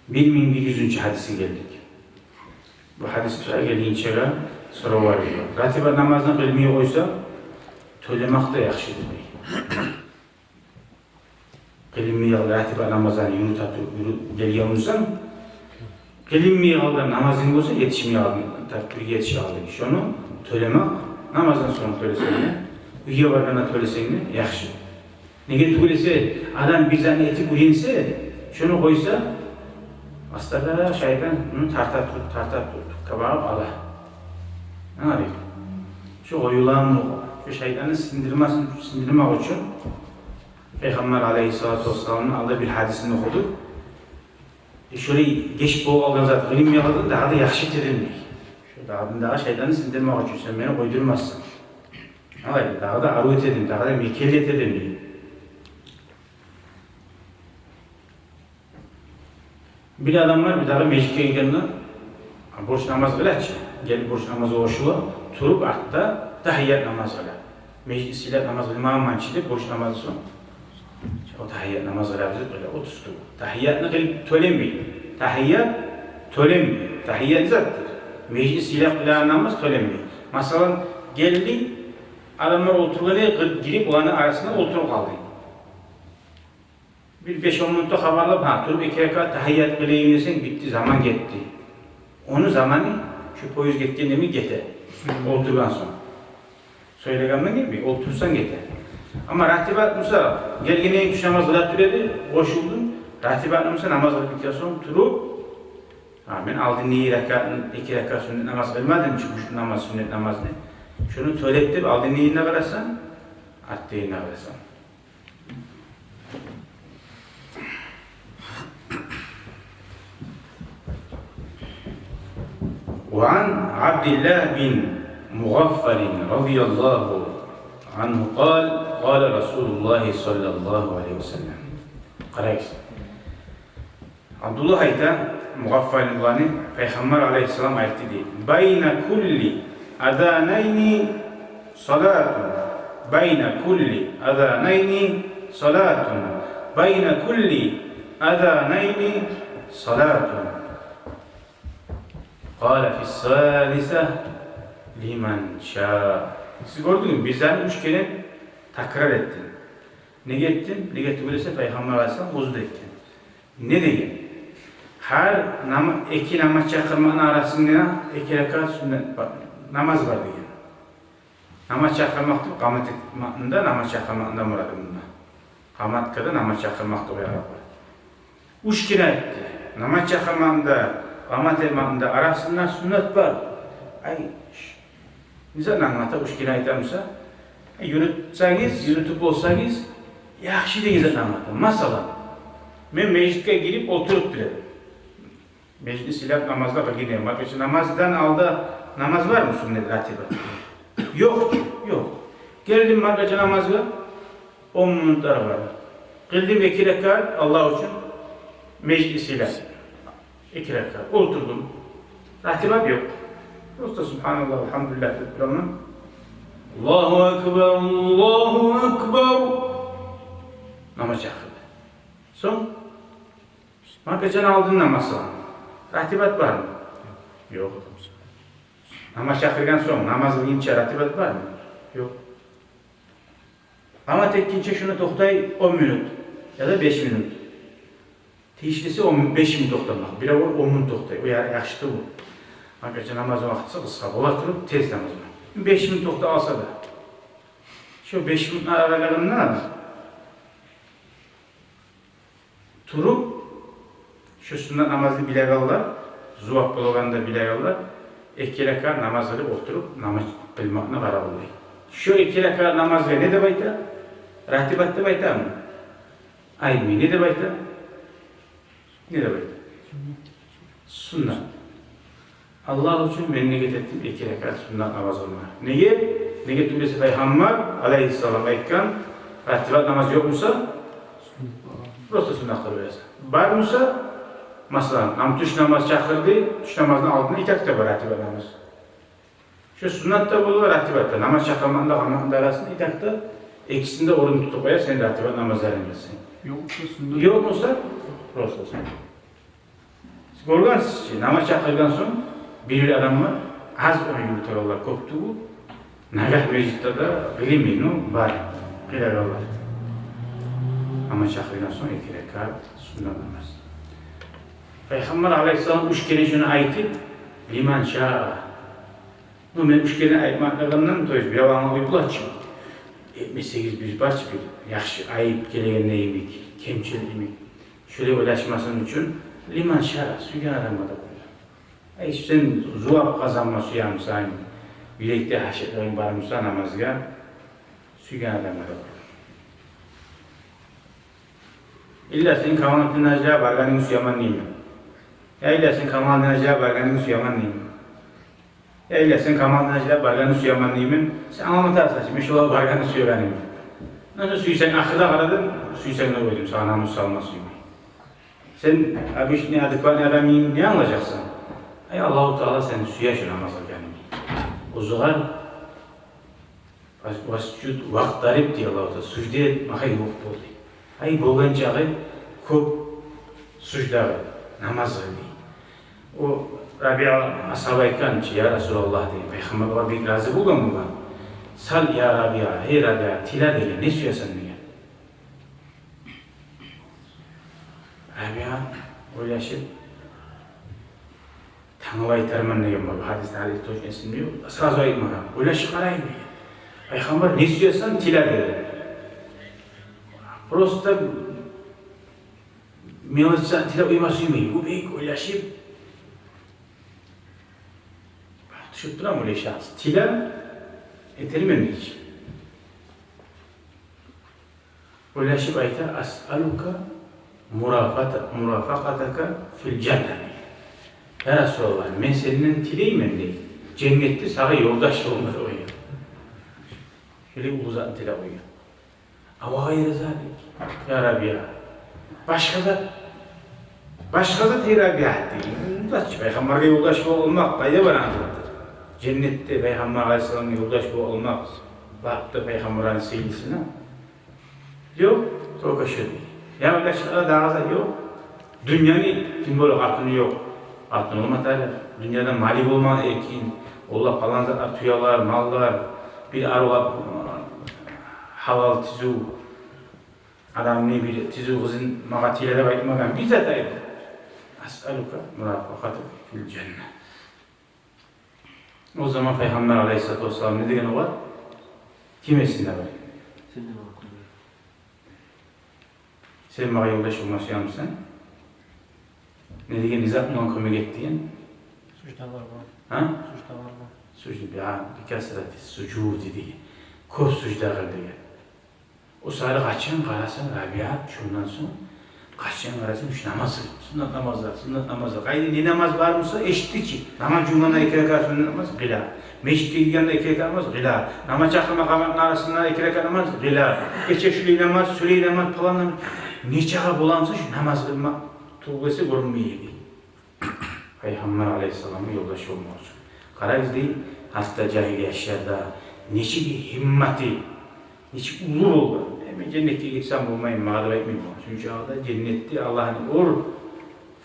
1100 hadisi geldik. Bu hadisler gelince soru var. Ratiba namazını kılmaya koysa söylemek de yaxşıdır. Kılmaya ratiba namazını geliyorsan kılmaya aldan namazın olsa yetişmeye aldın. Takdir yetişe aldın. Şunu söylemek namazdan sonra söylesene. Uyuya varana söylesene yaxşı. Nege söylese adam bir zane eti kuyunsa şunu koysa aslında şeytan onu tartar kabağı ala. Ne yapayım? Şu oyulan şu şeytanın sindirmek için Peygamber Aleyhisselatü Vesselam'ın aldığı bir hadisini okuduk. Şöyle geç boğ aldığın zaten kılım yağladın daha da yaxşı edilmek. Şu daha şeytanı sindirmek için sen beni koydurmazsın. Alayım daha da arut edin, daha da mekeliyet edin. Bir adam var, bir daha meclike geldiğinde borç namaz kılaç. Gelip borç namazı oşuğa, turup artta tahiyyat namaz kılar. Meclisiyle namaz kılmağın mançıydı, borç namazı son. O tahiyyat namaz kılabilir, öyle 30 tuğ. Tahiyyatını kılıp tölenmiyor. Tahiyyat tölenmiyor. Tahiyyat zattır. Meclisiyle kılan namaz tölenmiyor. Mesela geldi, adamlar oturduğuna girip olanın arasında oturup kaldı. Bir 5-10 minutta haberle turup 2 rekat tahiyyat kılayım desen bitti, zaman gitti. Onun zamanı şu poyuz gittiğinde mi getir. Oturgan sonra. Söyleganına gibi otursan getir. Ama ratibat Musa gelgine kuş namaz kılat türedi, koşuldun. Ratibat Musa namaz kılıptıktan sonra turup ben aldın 2 rekat sünnet namaz kılmadım çünkü namaz sünnet namaz ne? Şunu söylettir, aldın neyine kılarsan, attığına kılarsan. وعن عبد الله بن مغفل رضي الله عنه قال قال رسول الله صلى الله عليه وسلم قرأيش Abdullah ayta Mughaffal olanı Peygamber Aleyhisselam ayeti değil. Bayna kulli adhanayni salatun. Bayna kulli adhanayni salatun. Bayna kulli adhanayni salatun. Kâle fis-sâlise limen şâ. Siz gördünüz mü? Bizden 3 kere tekrar ettin. Ne gittin? Ne gittin? Öyleyse Peygamber Aleyhisselam uzun ettin. Ne diyeyim? Her iki namaz çakırmanın arasında 2 rekat sünnet namaz var diyeyim. Namaz çakırmaktır, kamat etmekinde, namaz çakırmakında muradımında. Kamat kadar namaz çakırmakta o yarar var. 3 kere etti. Namaz çakırmakında, kamat etmekinde arasında sünnet var. Ay, niçin anlata 3 kere etmişse? Yürütüp olsanız, yaxşı deyiniz anlatın. Mesela, ben meclise girip oturup duruyorum. Meclis ile namazla kılgınayım. Bakın namazdan aldı, namaz var mı sünnet ratibat? Yok, yok. Geldim markaca namazga, 10 minutlar var. Kıldım 2 rekat Allah için meclis ile. 2 rekat. Oturdum. Ratibat yok. Usta subhanallah, elhamdülillah. Allahu ekber, Allahu ekber. Namaz çakırdı. Son. Markacan aldın namazı. Ratibat var mı? Yok. Namaz çakırgan son. Namaz kılınca ratibat var mı? Yok. Ama tekkince şunu toktay 10 minut ya da 5 minut. Tişlisi 5 minut toktamak. Bir 10 minut toktay. O yaxşı bu. Markacan namazın vaxtısı kısa. Ola turup tez namaz var. 5 minut tokta alsa da. Şu 5 minut aralarında turup şu sünnet namazı bile kalırlar, zuvap bulaganda bile kalırlar, 2 rekat namaz kılıp oturup namaz kılmakla karar oluyor. Şu 2 rekat namaz ne de bayta? Ratibat da bayta mı? Aymi ne de bayta? Ne de bayta? Sünnet. Allah için ben ne getirdim? 2 rekat sünnet namaz olma. Neye? Ne getirdi Peygamber Aleyhisselam ayetken ratibat namaz yok musa? Burası sünnet kılıyorsa. Var musa? Mesela tuş namaz çakırdı, tuş namazının altında 2 rekat var ratibat namaz. Şu sünnet de olur, ratibat da. Namaz çakırmanında hamamında arasında 2 rekat, ikisinde orun tutup koyar, sen ratibat namaz verilmesin. Yok musa sünnet? Yok musa? Burası sünnet. Görgensizçi, namaz çakırgan soň bir adam var, az onu yurtarlar, köptü bu. Nagah meclitte de bilimini var, kılarlar. Namaz çakırgan soň 2 rekat sünnet namaz. Peygamber aleyhisselam 3 kere şunu aytıp, liman şa'a. Bu men 3 kere aytmaklarından toyuz, bir avama uybulaçı. 78 bir barç bir, yaxşı ayıp gelegen neyimik, kemçilimik. Şöyle ulaşmasın için liman şa'a, sügen adam'a da koyuyor. Sen zuap kazanma suyamsan, yürekte haşetlerin barımsa namazga, sügen adam'a da koyuyor. İlla sen kamanatın acaba barganın suyaman neyim? Ya illa sen kamanatın acaba barganın suyaman neyim? Ya illa sen kamanatın acaba barganın suyaman neyim? Sen anlamatarsan şimdi şu ola barganın suyaman neyim? Nasıl suyu sen ahırda aradın, suyu sen ne koydum, sana namus salma suyu. Sen abi işte adekvat adam yiyeyim, ne anlayacaksın? Ay Allah-u Teala seni suya şu namaz yani. O zaman vascud vakt darip diye Allah-u Teala sucde mahay yok oldu. Ay boğan çağı köp sucda namaz kıldı. O Rabia ashabaykan ki ya Resulallah diye Peygamber var bir razı bulgan mı var? Sal ya Rabia, hey Rabia tila diye ne suyasan diye. Rabia oylaşıp Tanrı'yı terman diye var. Hadiste hadis toşkesin diyor. Sırası ayırma. Oylaşıp arayın diye. Peygamber ne suyasan tila diye. Prosta mevzuat tila uyması mı? Bu büyük oylaşıp düşüp duran öyle şahs. Tila eterimenlik. Oylaşıp ayta as'aluka murafaqataka fil cennet. Ya Resulallah, men senin tileyim değil. Cennette sana yoldaş olmadı o ya. Şöyle uzak tila uyuyor. Ama hayır zalik. Ya Rabbi ya. Başka zat ey Rabbi ya değil. Uzatçı Peygamber'e yoldaş olmak kayda var anlattır. Cennette Peygamber Aleyhisselam'ın yoldaş olmak. Baktı Peygamber'in seylisine. Yok, toka şöyle. Ya yoldaşlara daha az yok. Dünyanın simbolu altını yok. Altın olmadı. Dünyada mali olma erkin. Allah falan zatlar, tüyalar, mallar, bir arılar, halal tizu, adam ne bir tizu kızın mağatiyle baytmagan bir zat ayıp. As'aluka murafaqatak fil cennet. O zaman Peygamber Aleyhisselatü Vesselam ne degen var? Kimesinde var? Sen bana yoldaş olması mısın? Ne degen nizam olan kömek ettiğin? Suçta var mı? Ha? Suçta var mı? Suçta bir kasrati sucud dedi. Köp sucda kıldı. O sarı kaçan karasın Rabia şundan sonra kaçan karasın üç namazı, sünnet namazlar. Kaydı ne namaz var mıysa eşitti ki. Namaz cumhurda 2 rekat sünnet namaz gıla. Meşte gidende 2 rekat namaz gıla. Namaz çakır makamatın arasında 2 rekat namaz gıla. Geçe şüleyi namaz, süleyi namaz falan namaz. Ne çağı bulamsa şu namaz kılma tuğbesi görünmeyeydi. Peygamber Aleyhisselam'ın yoldaşı olmak için. Karayız değil, hatta cahiliye yaşlarda neçe bir himmeti, neçe ulur oldu. Hemen cennete gitsem bulmayın, mağdur etmeyin. Çünkü ağda cennette Allah'ın or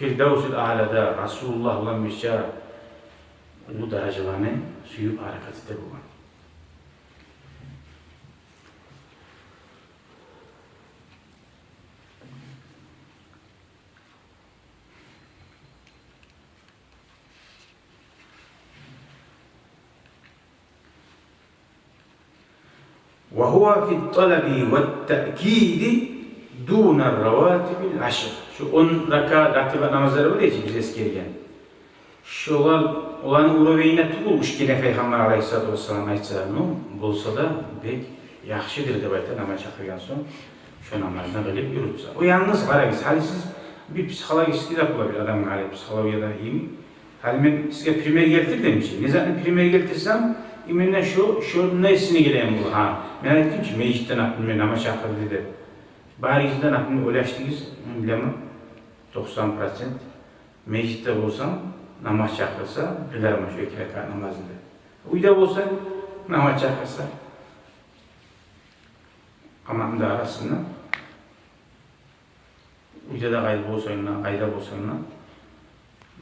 Firdevs-ül Âlâ'da Resulullah olan bir şey ulu derecelerine suyup harekatı da bu. وهو في الطلب والتأكيد دون الرواتب العشر. Şu 10 rekat ratibat namazları var ya ki biz eskiye şolar olan uroveyine tutulmuş ki Peygamber Aleyhisselatü Vesselam aytsalarını bolsa da pek yaxşıdır deb aytadi namaz çakırgan soň şu namazdan kılıp yürütse. O yalnız qarayız. Hali siz bir psikologist kitap olabilir adamın hali psikologiyada iyi. Hali men sizge primer keltirdim ki. Ne zaman primer keltirsem İmenden şu nesine geleyim bu ha. Ben ettim ki meclisten aklımda namaz çakırdı dedi. Barizden aklımda ulaştınız, bilemem 90%. Meclitte olsam namaz çakırsa bilerim şu 2 rekat namazında. Uyda olsa namaz çakırsa amamda arasında uyda da kayda olsayla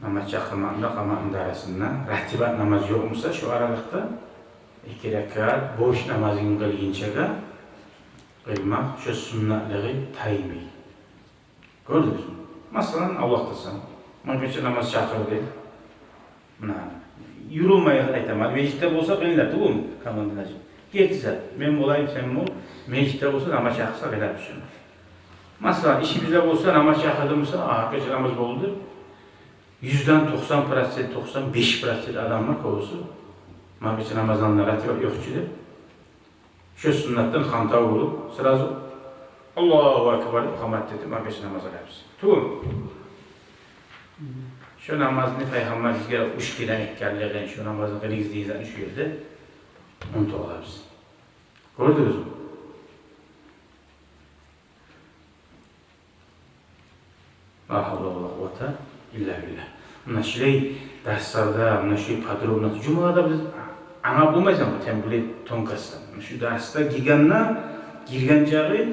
namaz çakılmağında kamanında arasında ratibat namaz yokmuşsa şu aralıkta 2 rekat boş namazın kılgınçaga kılmak şu sünnetleri taymi. Gördünüz mü? Masalan Allah'tasın. Mağaçı namaz çakırdı. Yürülmeye aytamadı. Meclitte olsa kıyınlar, değil mi? Kamandınacı. Gerçi ben olayım sen ol. Meclitte olsa namaz çakırsa kıylar düşün. Masalan işimizde olsa namaz çakırdığımızda ahakçı namaz oldu. 100'den 90%, 95% adamlar kovusu. Mağaçı namazanlar ratibat yokçudur. Şu sünnetten hanta olup sırası Allahu Ekber kamat dedi. Mağaçı namazı yapsın. Tamam mı? Şu namazını Peygamber bizlere uç gelen ekkerlerden şu namazını kılıyız diyeceğini şu yerde onu olabilir. Gördünüz mü? La havle ve la kuvvete illa billah. Buna şey derslerde, buna şey padrobnatı. Cuma'da biz ana bulmayız bu temple tonkastan. Şu derste girgencağı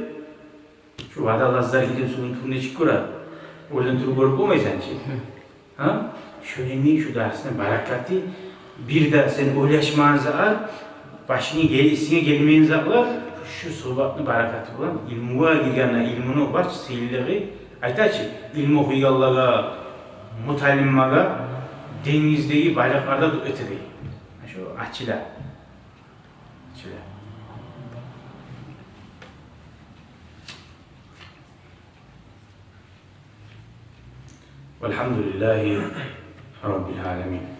şu vadalazlar gidip suyun turuna çıkıyor. Oradan turu görüp bulmayız yani. Ha? Şöyle mi şu dersine barakati bir de sen uğraşmanıza başını gerisine gelmeyinize var şu sohbatlı barakati bulan ilmuğa girgenler ilmini var seyirleri aytaçı ilmi okuyallara mutalimmaga denizdeki balıklarda ötedi. Şu açılar. Velhamdülillahi Rabbil alemin.